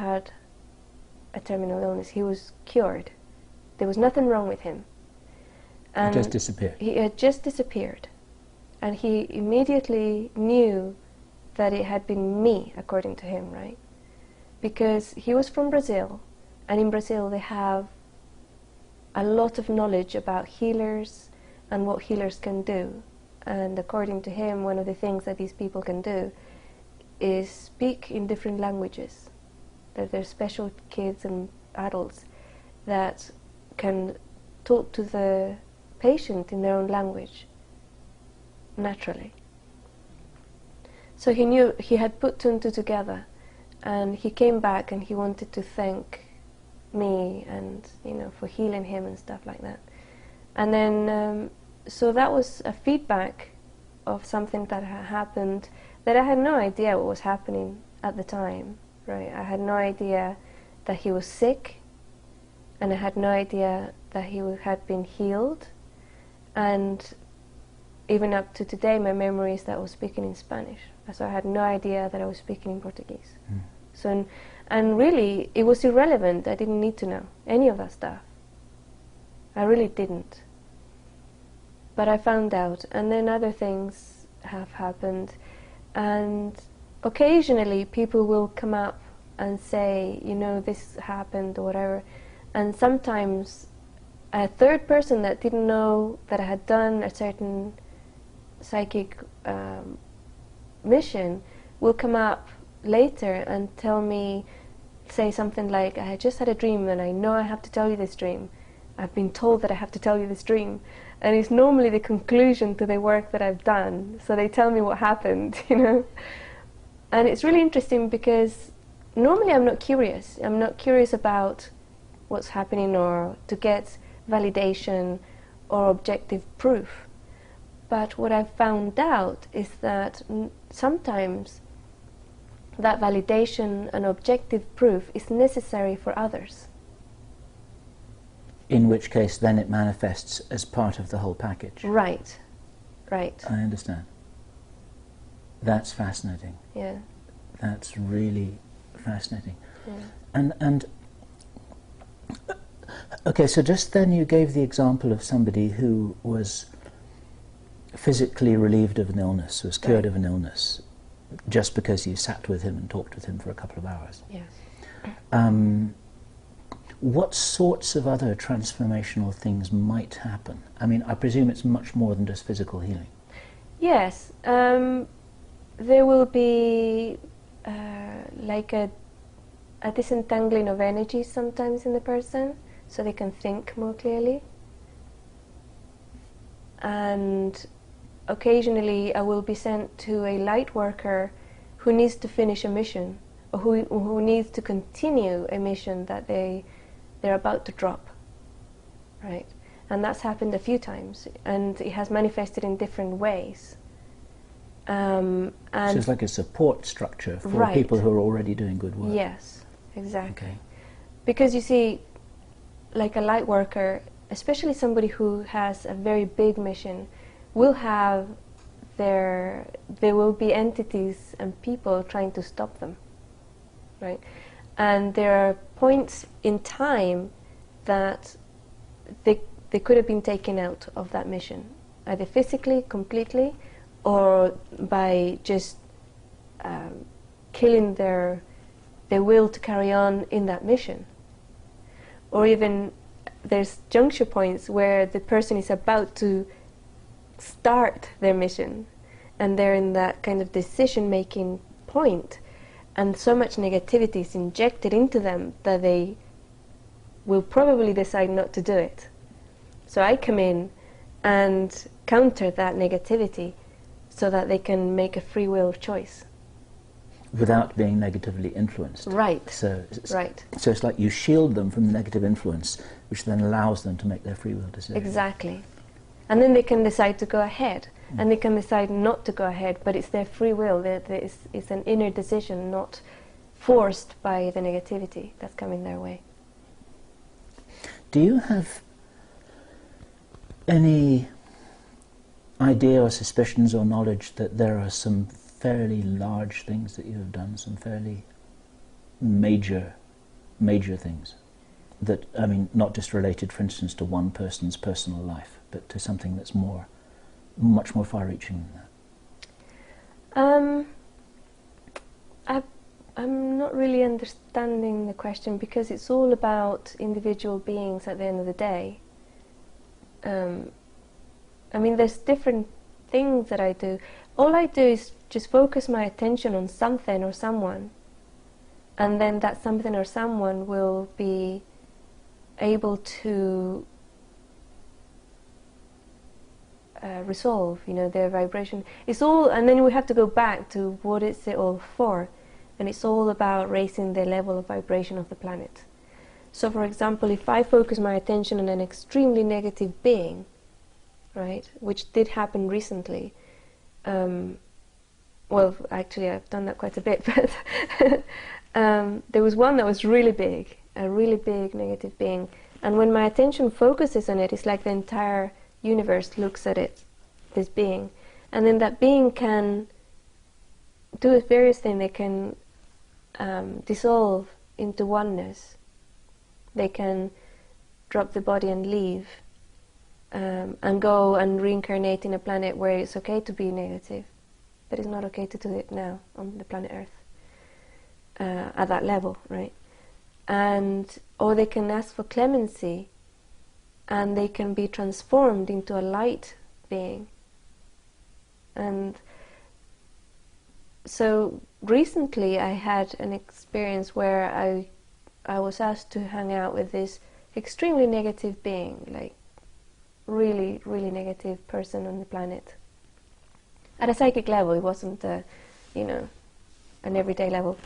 had a terminal illness. He was cured. There was nothing wrong with him. And he just disappeared. He had just disappeared. And he immediately knew that it had been me, according to him, right? Because he was from Brazil, and in Brazil they have a lot of knowledge about healers and what healers can do. And according to him, one of the things that these people can do is speak in different languages. That there's special kids and adults that can talk to the patient in their own language, naturally. So he knew, he had put two and two together, and he came back and he wanted to thank me and, you know, for healing him and stuff like that. And then, so that was a feedback of something that had happened that I had no idea what was happening at the time, right? I had no idea that he was sick, and I had no idea that he had been healed. And even up to today, my memory is that I was speaking in Spanish. So I had no idea that I was speaking in Portuguese. So, and really, it was irrelevant. I didn't need to know any of that stuff. I really didn't. But I found out, and then other things have happened. And occasionally, people will come up and say, you know, this happened or whatever. And sometimes a third person that didn't know that I had done a certain psychic mission will come up later and tell me, say something like, I just had a dream and I know I have to tell you this dream. I've been told that I have to tell you this dream. And it's normally the conclusion to the work that I've done. So they tell me what happened, you know. And it's really interesting because normally I'm not curious. I'm not curious about what's happening or to get validation or objective proof. But what I've found out is that sometimes that validation and objective proof is necessary for others. In which case then it manifests as part of the whole package. Right, right. I understand. That's fascinating. Yeah. That's really fascinating. Yeah. And okay, so just then you gave the example of somebody who was physically relieved of an illness, was cured of an illness, just because you sat with him and talked with him for a couple of hours. Yes. What sorts of other transformational things might happen? I mean, I presume it's much more than just physical healing. Yes. There will be like a disentangling of energy sometimes in the person, so they can think more clearly. And occasionally I will be sent to a light worker who needs to finish a mission, or who needs to continue a mission that they're about to drop, right? And that's happened a few times, and it has manifested in different ways. And so it's like a support structure for people who are already doing good work. Yes, exactly. Okay. Because you see, like a light worker, especially somebody who has a very big mission, will have there will be entities and people trying to stop them, right? And there are points in time that they could have been taken out of that mission, either physically, completely, or by just killing their will to carry on in that mission. Or even there's juncture points where the person is about to start their mission, and they're in that kind of decision-making point, and so much negativity is injected into them that they will probably decide not to do it. So I come in and counter that negativity so that they can make a free will choice. Without being negatively influenced. Right. So So it's like you shield them from the negative influence, which then allows them to make their free will decision. Exactly. And then they can decide to go ahead, and they can decide not to go ahead, but it's their free will. It's an inner decision, not forced by the negativity that's coming their way. Do you have any idea or suspicions or knowledge that there are some fairly large things that you have done, some fairly major things that, I mean, not just related, for instance, to one person's personal life, but to something that's much more far-reaching than that? I'm not really understanding the question, because it's all about individual beings at the end of the day. I mean, there's different things that I do. All I do is just focus my attention on something or someone, and then that something or someone will be able to resolve, you know, their vibration. It's all, and then we have to go back to what is it all for, and it's all about raising the level of vibration of the planet. So, for example, if I focus my attention on an extremely negative being, right, which did happen recently, well, actually I've done that quite a bit, but there was one that was really big, a really big negative being, and when my attention focuses on it, it's like the entire universe looks at it, this being, and then that being can do various things. They can dissolve into oneness. They can drop the body and leave, and go and reincarnate in a planet where it's okay to be negative, but it's not okay to do it now on the planet Earth at that level, right? And or they can ask for clemency, and they can be transformed into a light being. And so recently I had an experience where I was asked to hang out with this extremely negative being, like really, really negative person on the planet. At a psychic level, it wasn't you know, an everyday level.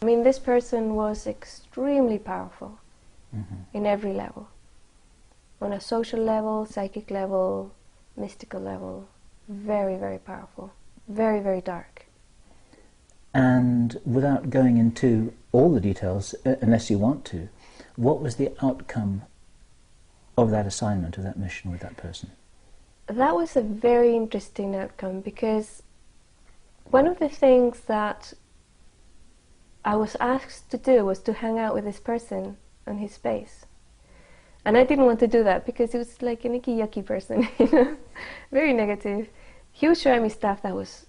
I mean, this person was extremely powerful in every level. On a social level, psychic level, mystical level, very, very powerful, very, very dark. And without going into all the details, unless you want to, what was the outcome of that assignment, of that mission with that person? That was a very interesting outcome, because one of the things that I was asked to do was to hang out with this person on his space. And I didn't want to do that because it was like an icky yucky person, you know, very negative. He was showing me stuff that was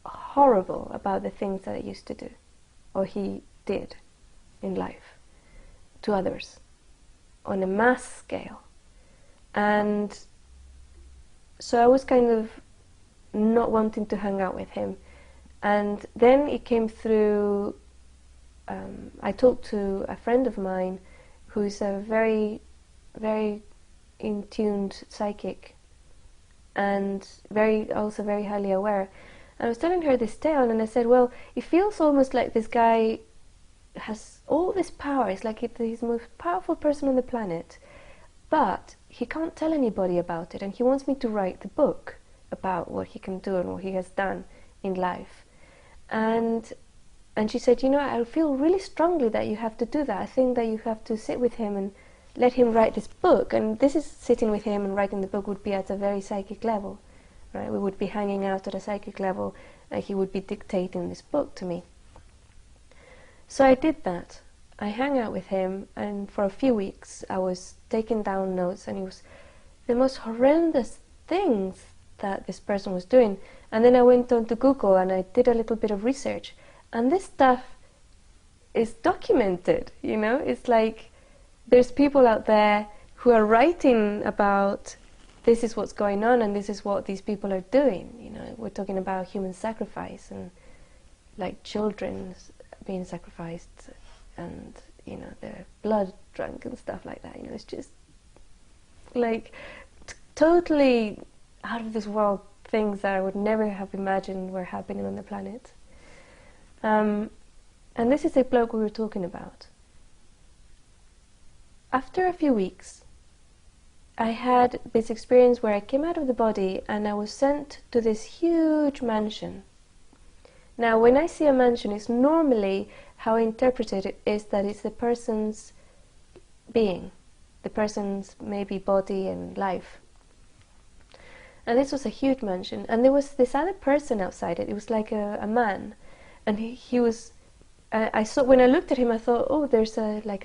horrible about the things that I used to do, or he did in life, to others, on a mass scale. And so I was kind of not wanting to hang out with him. And then it came through, I talked to a friend of mine who's a very, very in-tuned psychic, and also very highly aware. And I was telling her this tale, and I said, well, it feels almost like this guy has all this power. It's like he's the most powerful person on the planet, but he can't tell anybody about it, and he wants me to write the book about what he can do and what he has done in life. And she said, you know, I feel really strongly that you have to do that. I think that you have to sit with him and let him write this book. And this is sitting with him and writing the book would be at a very psychic level, right? We would be hanging out at a psychic level, and he would be dictating this book to me. So I did that. I hung out with him, and for a few weeks I was taking down notes, and it was the most horrendous things that this person was doing. And then I went on to Google and I did a little bit of research, and this stuff is documented, you know. It's like there's people out there who are writing about this is what's going on and this is what these people are doing, you know. We're talking about human sacrifice and like children being sacrificed, and you know, their blood drunk and stuff like that, you know. It's just like totally out of this world things that I would never have imagined were happening on the planet. And this is the bloke we were talking about. After a few weeks, I had this experience where I came out of the body and I was sent to this huge mansion. Now, when I see a mansion, it's normally how I interpret it is that it's the person's being, the person's maybe body and life. And this was a huge mansion, and there was this other person outside it. It was like a man, and he was I saw, when I looked at him, I thought, oh, there's a like a